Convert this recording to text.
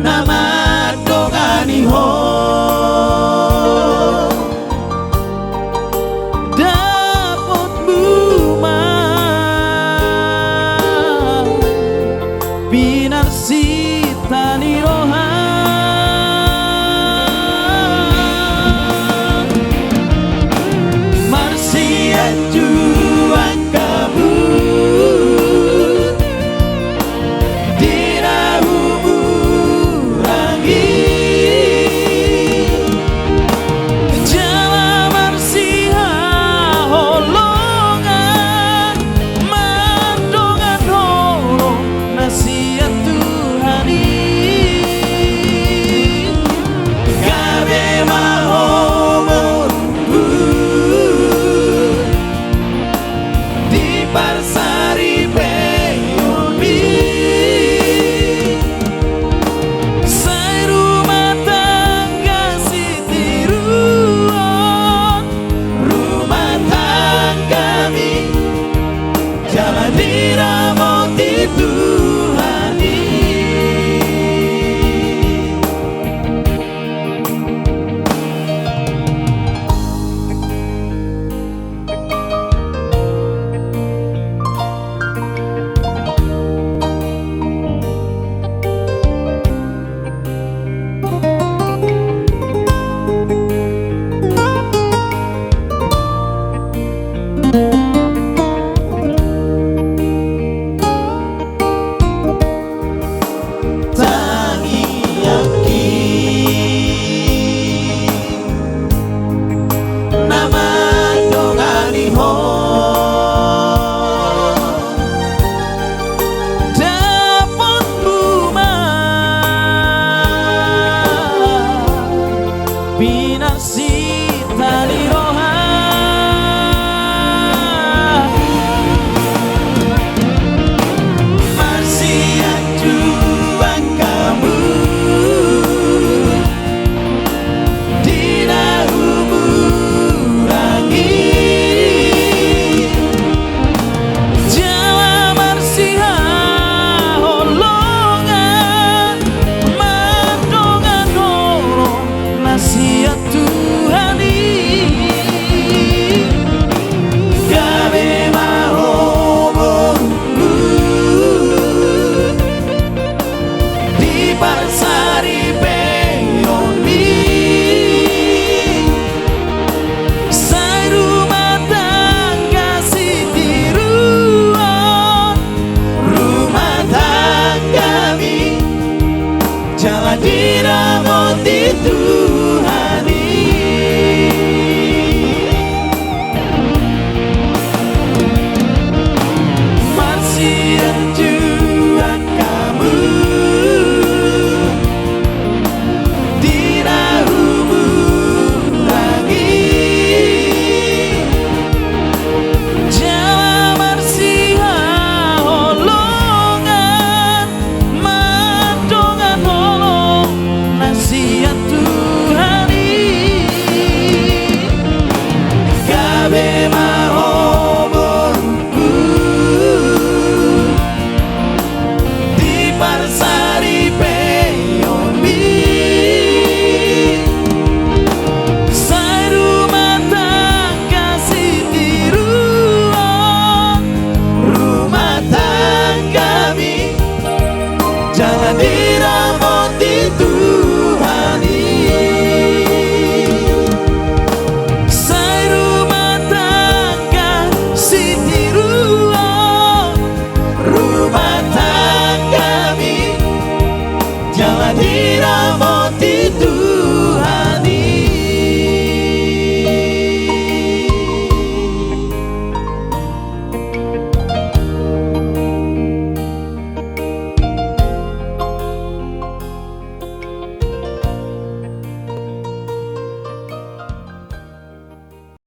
nama dongani ho dapot bumah binar sitani roha marsia juang kamu binar sitani roha marsia juang kamu tidak umurangi jawa marsia holongan mandongan doro nasihat Tuhan gawe mahomongku di parsari peoni sai rumah tangga sitiruan rumah tanggami jalan dirahmati Tuhan marsia juang kamu tidak umurangi jawa marsia holongan mandongan holong nasihat Tuhan gawe mahomongku di parsari peoni sai rumah tangga sitiruan rumah tanggami jangan dirahmati Tuhan sai rumah tangga sitiruan rumah tanggami jangan dirahmati